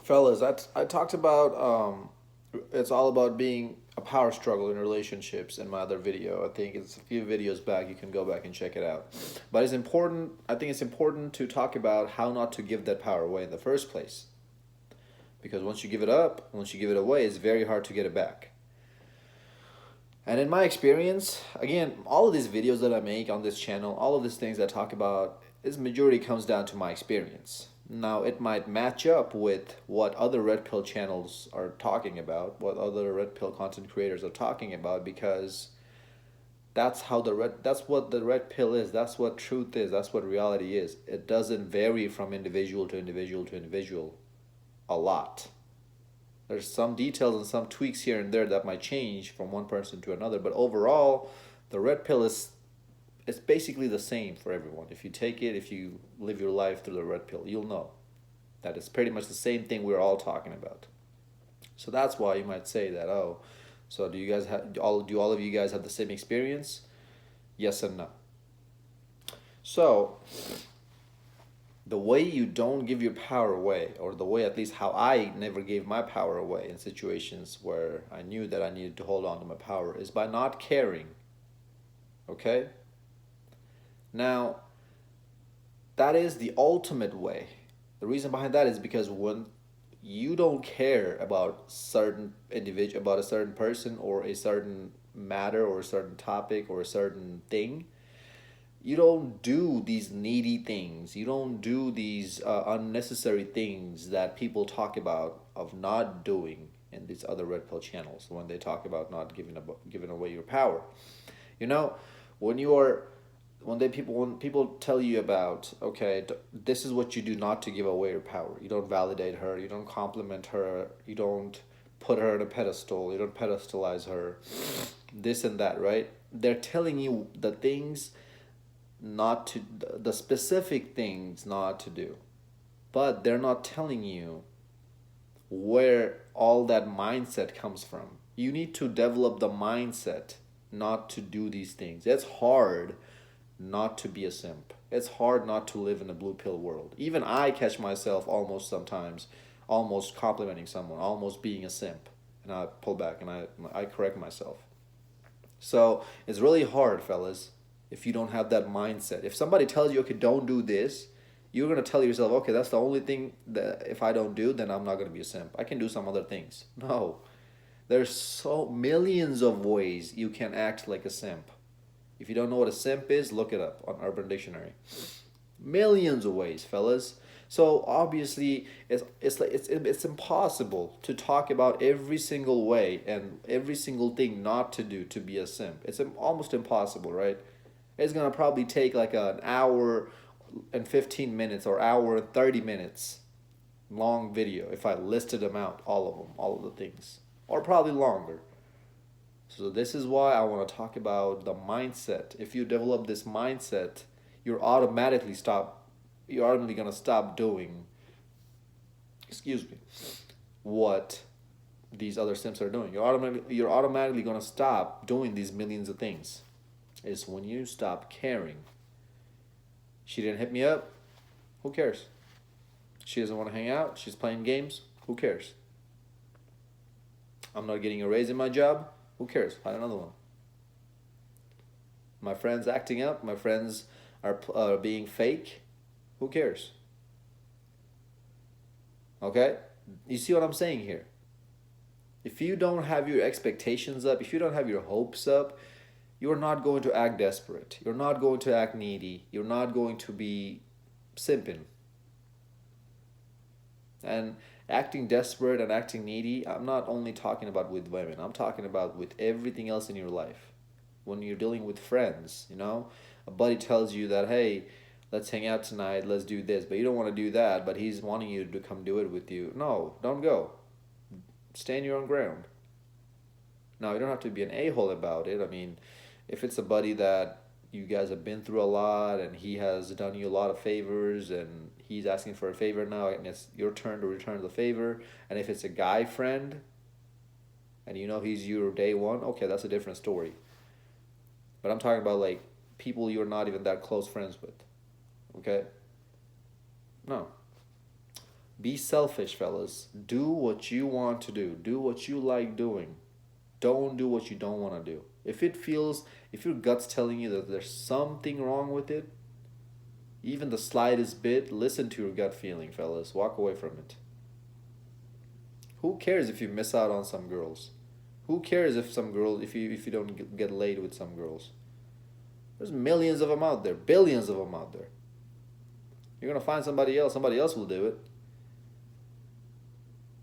Fellas, I talked about it's all about being a power struggle in relationships in my other video. I think it's a few videos back. You can go back and check it out. But it's important. I think it's important to talk about how not to give that power away in the first place. Because once you give it up, once you give it away, it's very hard to get it back. And in my experience, again, all of these videos that I make on this channel, all of these things I talk about, its majority comes down to my experience. Now, it might match up with what other red pill channels are talking about, what other red pill content creators are talking about, because that's what the red pill is. That's what truth is. That's what reality is. It doesn't vary from individual to individual to individual a lot. There's some details and some tweaks here and there that might change from one person to another, but overall, the red pill is it's basically the same for everyone. If you take it, if you live your life through the red pill, you'll know that it's pretty much the same thing we're all talking about. So that's why you might say that, oh, so do all of you guys have the same experience? Yes and no. So the way you don't give your power away, or the way at least how I never gave my power away in situations where I knew that I needed to hold on to my power, is by not caring. Okay? Now, that is the ultimate way. The reason behind that is because when you don't care about certain individual, about a certain person or a certain matter or a certain topic or a certain thing, you don't do these needy things. You don't do these unnecessary things that people talk about of not doing in these other red pill channels when they talk about not giving away your power. You know, when you are when people tell you about, okay, this is what you do not to give away your power. You don't validate her. You don't compliment her. You don't put her on a pedestal. You don't pedestalize her. This and that, right? They're telling you the things not to, the specific things not to do, but they're not telling you where all that mindset comes from. You need to develop the mindset not to do these things. It's hard not to be a simp. It's hard not to live in a blue pill world. Even I catch myself almost sometimes almost complimenting someone, almost being a simp. And I pull back and I correct myself. So it's really hard, fellas, if you don't have that mindset. If somebody tells you, okay, don't do this, you're going to tell yourself, okay, that's the only thing that if I don't do, then I'm not going to be a simp. I can do some other things. No. There's so millions of ways you can act like a simp. If you don't know what a simp is, look it up on Urban Dictionary. Millions of ways, fellas. So obviously, it's impossible to talk about every single way and every single thing not to do to be a simp. It's almost impossible, right? It's gonna probably take like an hour and 15 minutes or hour and 30 minutes long video if I listed them out, all of them, all of the things, or probably longer. So this is why I want to talk about the mindset. If you develop this mindset, you're automatically gonna stop doing, excuse me, what these other simps are doing. You're automatically gonna stop doing these millions of things. It's when you stop caring. She didn't hit me up. Who cares? She doesn't want to hang out. She's playing games. Who cares? I'm not getting a raise in my job. Who cares? Find another one. My friends acting up. My friends are being fake. Who cares? Okay? You see what I'm saying here? If you don't have your expectations up, if you don't have your hopes up, you're not going to act desperate. You're not going to act needy. You're not going to be simping. And acting desperate and acting needy, I'm not only talking about with women, I'm talking about with everything else in your life. When you're dealing with friends, a buddy tells you that, hey, let's hang out tonight, let's do this, but you don't want to do that, but he's wanting you to come do it with you. No, don't go. Stand your own ground. Now, you don't have to be an a-hole about it. I mean, if it's a buddy that you guys have been through a lot and he has done you a lot of favors and he's asking for a favor now and it's your turn to return the favor, and if it's a guy friend and he's your day one, okay, that's a different story. But I'm talking about like people you're not even that close friends with. Okay? No. Be selfish, fellas. Do what you want to do. Do what you like doing. Don't do what you don't want to do. If your gut's telling you that there's something wrong with it, even the slightest bit, listen to your gut feeling, fellas. Walk away from it. Who cares if you miss out on some girls? Who cares if some girls, if you don't get laid with some girls? There's millions of them out there, billions of them out there. You're gonna find somebody else. Somebody else will do it.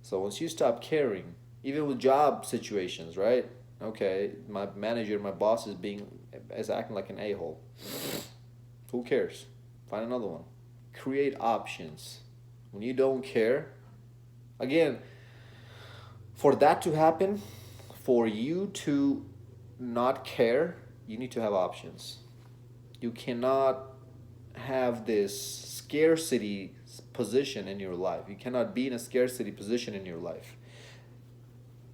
So once you stop caring, even with job situations, right? Okay, my manager, my boss is acting like an a-hole. Who cares? Find another one. Create options. When you don't care, again, for that to happen, for you to not care, you need to have options. You cannot have this scarcity position in your life. You cannot be in a scarcity position in your life.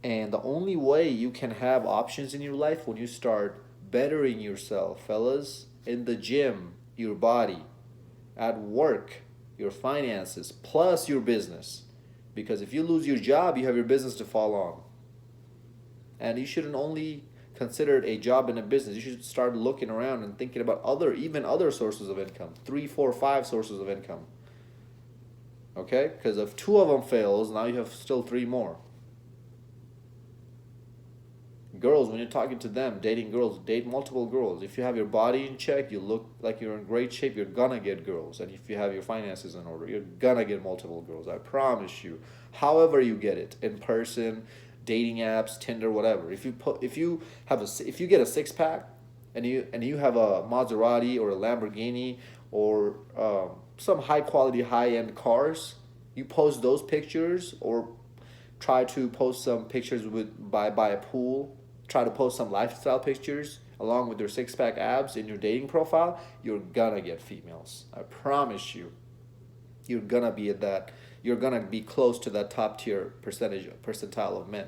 And the only way you can have options in your life when you start bettering yourself, fellas, in the gym, your body, at work, your finances, plus your business. Because if you lose your job, you have your business to fall on. And you shouldn't only consider a job and a business. You should start looking around and thinking about even other sources of income. 3, 4, 5 sources of income. Okay? Because if 2 of them fails, now you have still 3 more. Girls, when you're talking to them, dating girls, date multiple girls. If you have your body in check, you look like you're in great shape, you're gonna get girls. And if you have your finances in order, you're gonna get multiple girls. I promise you. However you get it, in person, dating apps, Tinder, whatever. If you get a 6-pack and you have a Maserati or a Lamborghini or some high quality, high end cars, you post those pictures or try to post some pictures by a pool. Try to post some lifestyle pictures along with your 6-pack abs in your dating profile, you're gonna get females. I promise you. You're gonna be close to that top tier percentile of men.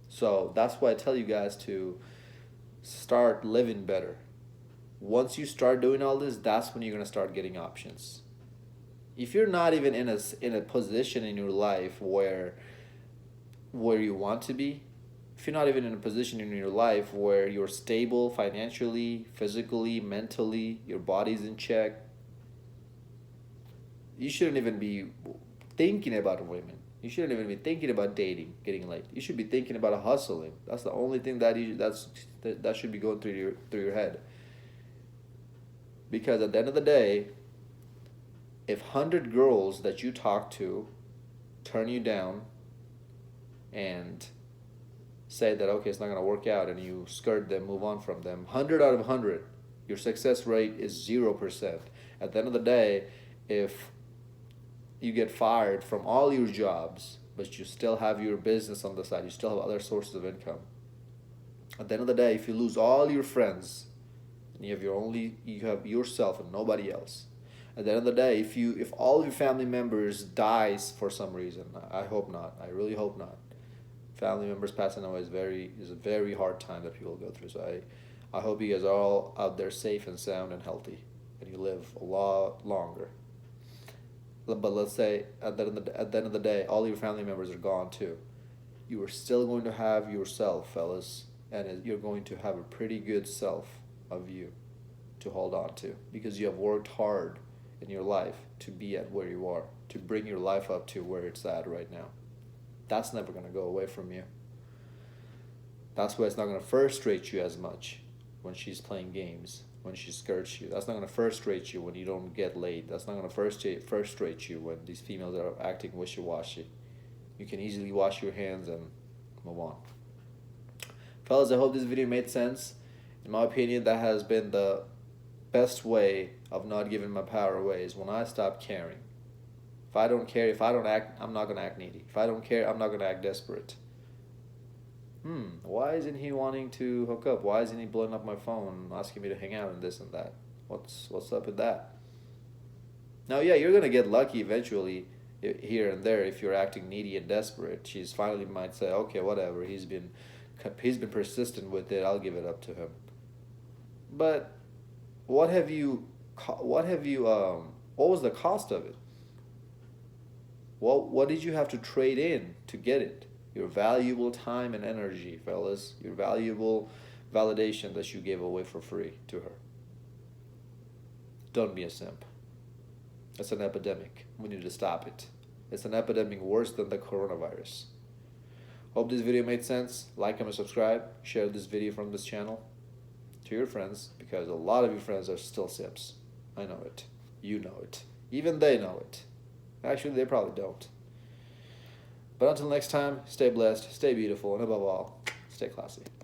So that's why I tell you guys to start living better. Once you start doing all this, that's when you're gonna start getting options. If you're not even in a position in your life where you want to be, if you're not even in a position in your life where you're stable financially, physically, mentally, your body's in check, you shouldn't even be thinking about women. You shouldn't even be thinking about dating, getting laid. You should be thinking about hustling. That's the only thing that should be going through your head. Because at the end of the day, if 100 girls that you talk to turn you down and say that, okay, it's not going to work out, and you skirt them, move on from them, 100 out of 100, your success rate is 0%. At the end of the day, if you get fired from all your jobs, but you still have your business on the side, you still have other sources of income. At the end of the day, if you lose all your friends, and you have yourself and nobody else. At the end of the day, if all your family members dies for some reason, I hope not. I really hope not. Family members passing away is a very hard time that people go through. So I hope you guys are all out there safe and sound and healthy, and you live a lot longer. But let's say at the end of the day, all your family members are gone too. You are still going to have yourself, fellas, and you're going to have a pretty good self of you to hold on to, because you have worked hard in your life to be at where you are, to bring your life up to where it's at right now. That's never going to go away from you. That's why it's not going to frustrate you as much when she's playing games, when she skirts you. That's not going to frustrate you when you don't get laid. That's not going to frustrate you when these females are acting wishy-washy. You can easily wash your hands and move on. Fellas, I hope this video made sense. In my opinion, that has been the best way of not giving my power away, is when I stop caring. If I don't care, if I don't act, I'm not going to act needy. If I don't care, I'm not going to act desperate. Why isn't he wanting to hook up? Why isn't he blowing up my phone, asking me to hang out and this and that? What's up with that? Now, yeah, you're going to get lucky eventually here and there if you're acting needy and desperate. She's finally might say, okay, whatever, he's been persistent with it, I'll give it up to him. But what was the cost of it? What did you have to trade in to get it? Your valuable time and energy, fellas. Your valuable validation that you gave away for free to her. Don't be a simp. It's an epidemic. We need to stop it. It's an epidemic worse than the coronavirus. Hope this video made sense. Like, comment, subscribe. Share this video from this channel to your friends, because a lot of your friends are still simps. I know it. You know it. Even they know it. Actually, they probably don't. But until next time, stay blessed, stay beautiful, and above all, stay classy.